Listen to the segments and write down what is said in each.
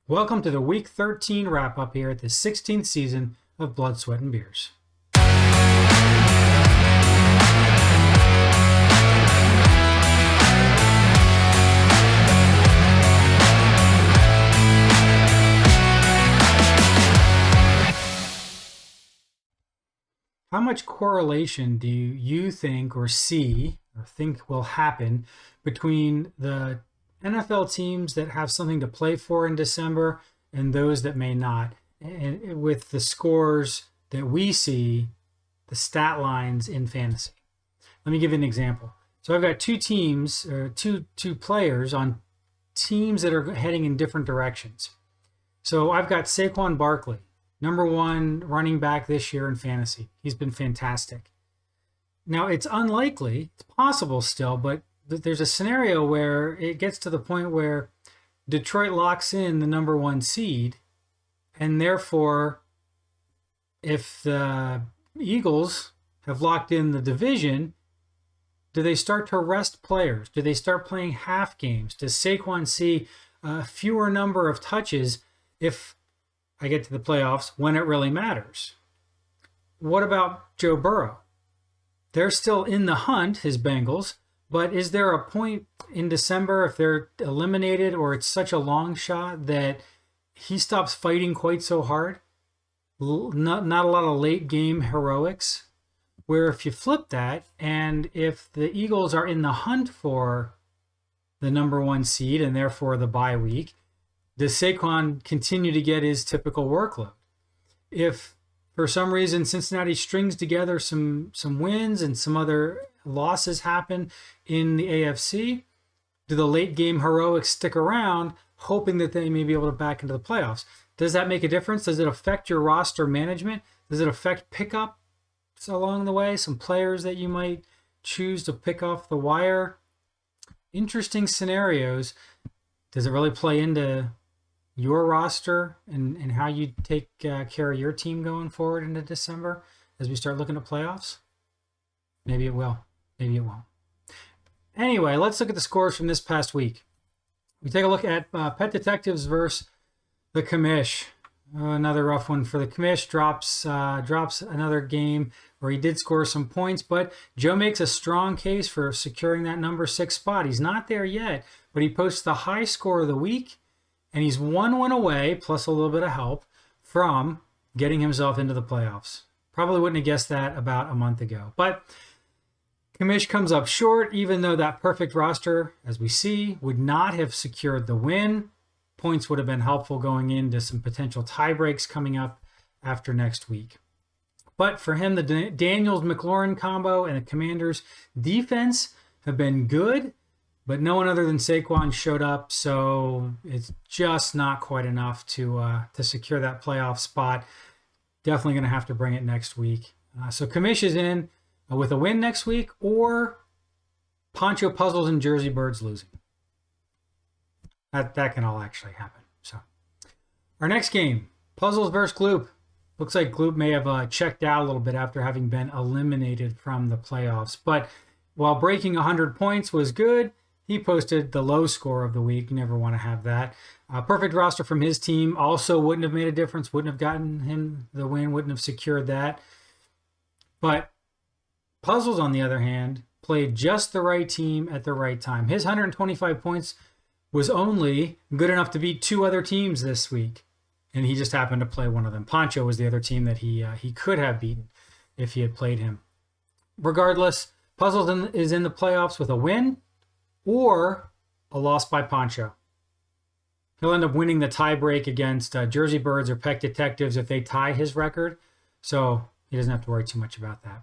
Welcome to the Week 13 wrap-up here at the 16th season of Blood, Sweat, and Beers. How much correlation do you think or see or think will happen between the NFL teams that have something to play for in December and those that may not? And with the scores that we see, the stat lines in fantasy. Let me give you an example. So I've got two teams or two players on teams that are heading in different directions. So I've got Saquon Barkley, #1 running back this year in fantasy. He's been fantastic. Now, it's unlikely, it's possible still, but there's a scenario where it gets to the point where Detroit locks in the #1 seed, and therefore, if the Eagles have locked in the division, do they start to rest players? Do they start playing half games? Does Saquon see a fewer number of touches if I get to the playoffs when it really matters? What about Joe Burrow? They're still in the hunt, his Bengals, but is there a point in December if they're eliminated or it's such a long shot that he stops fighting quite so hard? Not a lot of late game heroics. Where if you flip that, and if the Eagles are in the hunt for the #1 seed and therefore the bye week, does Saquon continue to get his typical workload? If for some reason Cincinnati strings together some wins and some other losses happen in the AFC, do the late game heroics stick around hoping that they may be able to back into the playoffs? Does that make a difference? Does it affect your roster management? Does it affect pickup along the way? Some players that you might choose to pick off the wire? Interesting scenarios. Does it really play into your roster and how you take care of your team going forward into December as we start looking at playoffs? Maybe it will. Maybe it won't. Anyway, let's look at the scores from this past week. We take a look at Pet Detectives versus the Commish. Another rough one for the Commish. Drops another game where he did score some points, but Joe makes a strong case for securing that #6 spot. He's not there yet, but he posts the high score of the week, and he's one win away, plus a little bit of help, from getting himself into the playoffs. Probably wouldn't have guessed that about a month ago. But Commish comes up short, even though that perfect roster, as we see, would not have secured the win. Points would have been helpful going into some potential tie breaks coming up after next week. But for him, the Daniels-McLaurin combo and the Commanders' defense have been good, but no one other than Saquon showed up, so it's just not quite enough to secure that playoff spot. Definitely going to have to bring it next week. So Commish is in with a win next week, or Poncho Puzzles and Jersey Birds losing. That can all actually happen. So our next game, Puzzles versus Gloop. Looks like Gloop may have checked out a little bit after having been eliminated from the playoffs. But while breaking 100 points was good, he posted the low score of the week. You never want to have that. Perfect roster from his team also wouldn't have made a difference, wouldn't have gotten him the win, wouldn't have secured that. But Puzzles, on the other hand, played just the right team at the right time. His 125 points was only good enough to beat two other teams this week, and he just happened to play one of them. Poncho was the other team that he could have beaten if he had played him. Regardless, Puzzles is in the playoffs with a win or a loss by Poncho. He'll end up winning the tie break against Jersey Birds or Peck Detectives if they tie his record, so he doesn't have to worry too much about that.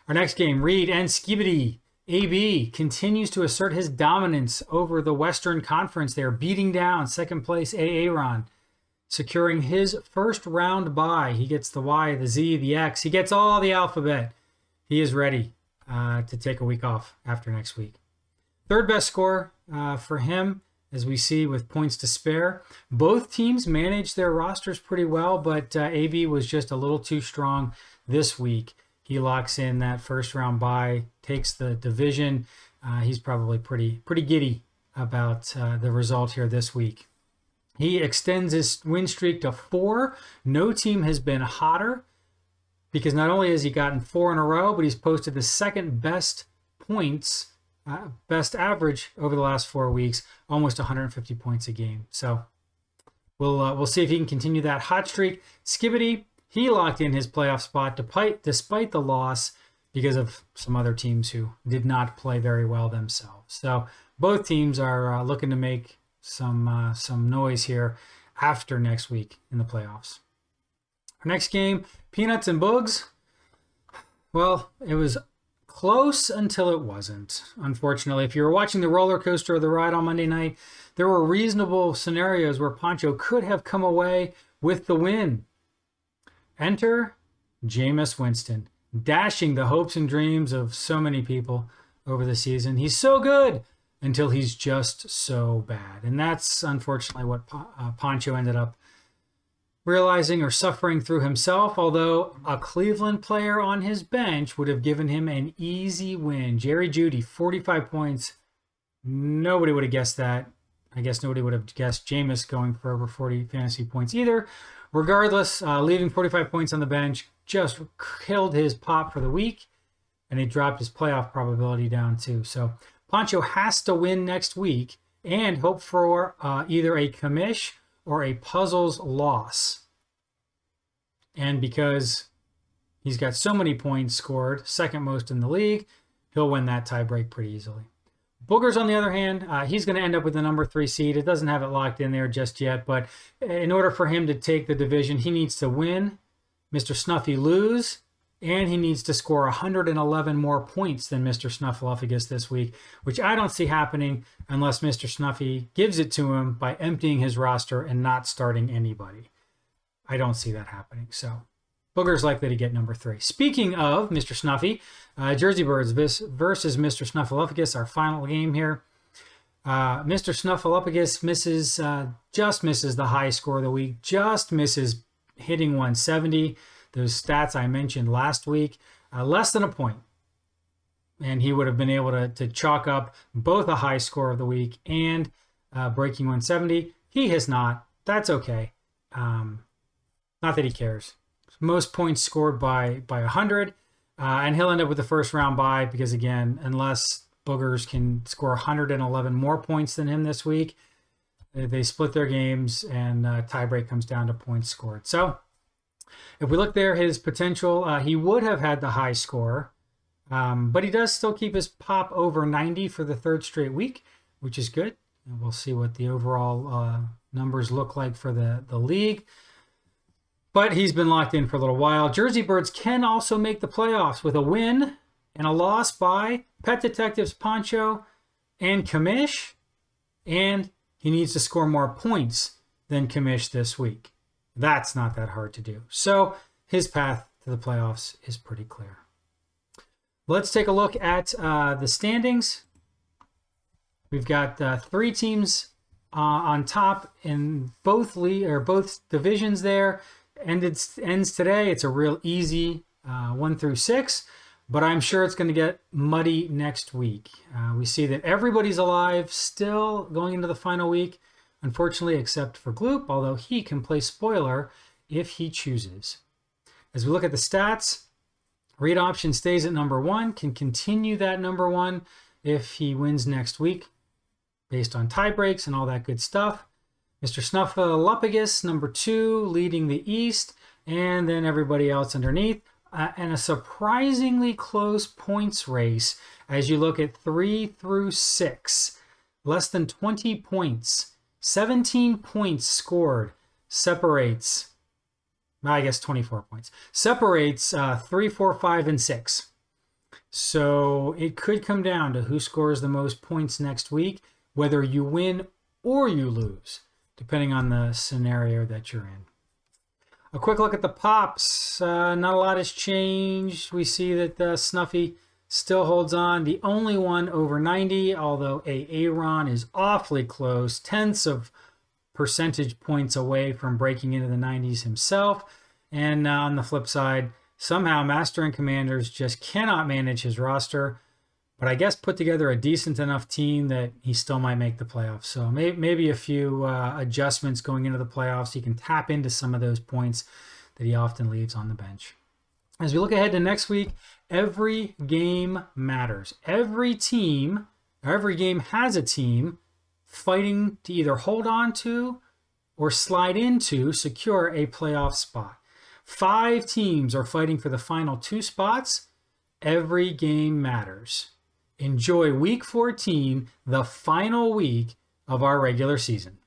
Our next game, Reed and Skibidi. AB continues to assert his dominance over the Western Conference. They are beating down second place Aaron, securing his first round bye. He gets the Y, the Z, the X. He gets all the alphabet. He is ready to take a week off after next week. Third best score for him, as we see, with points to spare. Both teams managed their rosters pretty well, but AB was just a little too strong this week. He locks in that first round bye, takes the division. He's probably pretty giddy about the result here this week. He extends his win streak to 4. No team has been hotter because not only has he gotten 4 in a row, but he's posted the second best points, best average over the last 4 weeks, almost 150 points a game. So we'll see if he can continue that hot streak. Skibbity, he locked in his playoff spot despite the loss because of some other teams who did not play very well themselves. So both teams are looking to make some noise here after next week in the playoffs. Our next game, Peanuts and Boogs. Well, it was close until it wasn't, unfortunately. If you were watching the roller coaster of the ride on Monday night, there were reasonable scenarios where Pancho could have come away with the win. Enter Jameis Winston, dashing the hopes and dreams of so many people over the season. He's so good until he's just so bad. And that's unfortunately what Pancho ended up realizing or suffering through himself, although a Cleveland player on his bench would have given him an easy win. Jerry Jeudy, 45 points. Nobody would have guessed that. I guess nobody would have guessed Jameis going for over 40 fantasy points either. Regardless, leaving 45 points on the bench just killed his pop for the week, and he dropped his playoff probability down too. So Pancho has to win next week and hope for either a commish or a puzzles loss. And because he's got so many points scored, second most in the league, he'll win that tiebreak pretty easily. Boogers, on the other hand, he's going to end up with the number 3 seed. It doesn't have it locked in there just yet, but in order for him to take the division, he needs to win, Mr. Snuffy lose, and he needs to score 111 more points than Mr. Snuffleupagus this week, which I don't see happening unless Mr. Snuffy gives it to him by emptying his roster and not starting anybody. I don't see that happening. So Booger's likely to get number 3. Speaking of Mr. Snuffy, Jersey Birds versus Mr. Snuffleupagus, our final game here. Mr. Snuffleupagus just misses the high score of the week, just misses hitting 170. Those stats I mentioned last week, less than a point. And he would have been able to chalk up both a high score of the week and breaking 170. He has not. That's okay. Not that he cares. Most points scored by 100. And he'll end up with the first round bye because, again, unless Boogers can score 111 more points than him this week, they split their games and tiebreak comes down to points scored. So if we look there, his potential, he would have had the high score, but he does still keep his pop over 90 for the 3rd straight week, which is good. And we'll see what the overall numbers look like for the league. But he's been locked in for a little while. Jersey Birds can also make the playoffs with a win and a loss by Pet Detectives Pancho and Kamish. And he needs to score more points than Kamish this week. That's not that hard to do. So his path to the playoffs is pretty clear. Let's take a look at the standings. We've got 3 teams on top in both divisions there. Ends today. It's a real easy 1 through 6, but I'm sure it's going to get muddy next week. We see that everybody's alive still going into the final week, unfortunately, except for Gloop, although he can play spoiler if he chooses. As we look at the stats, Read Option stays at number 1, can continue that number 1 if he wins next week based on tie breaks and all that good stuff. Mr. Snuffleupagus, number 2, leading the East, and then everybody else underneath. And a surprisingly close points race as you look at 3 through 6. Less than 20 points. 17 points scored separates, I guess 24 points. Separates 3, 4, 5, and 6. So it could come down to who scores the most points next week, whether you win or you lose, depending on the scenario that you're in. A quick look at the pops. Not a lot has changed. We see that Snuffy still holds on. The only one over 90, although Aaron is awfully close, tenths of percentage points away from breaking into the 90s himself. And on the flip side, somehow Master and Commanders just cannot manage his roster. but I guess put together a decent enough team that he still might make the playoffs. So maybe a few adjustments going into the playoffs. He can tap into some of those points that he often leaves on the bench. As we look ahead to next week, every game matters. Every team, or every game has a team fighting to either hold on to or slide into secure a playoff spot. 5 teams are fighting for the final 2 spots. Every game matters. Enjoy week 14, the final week of our regular season.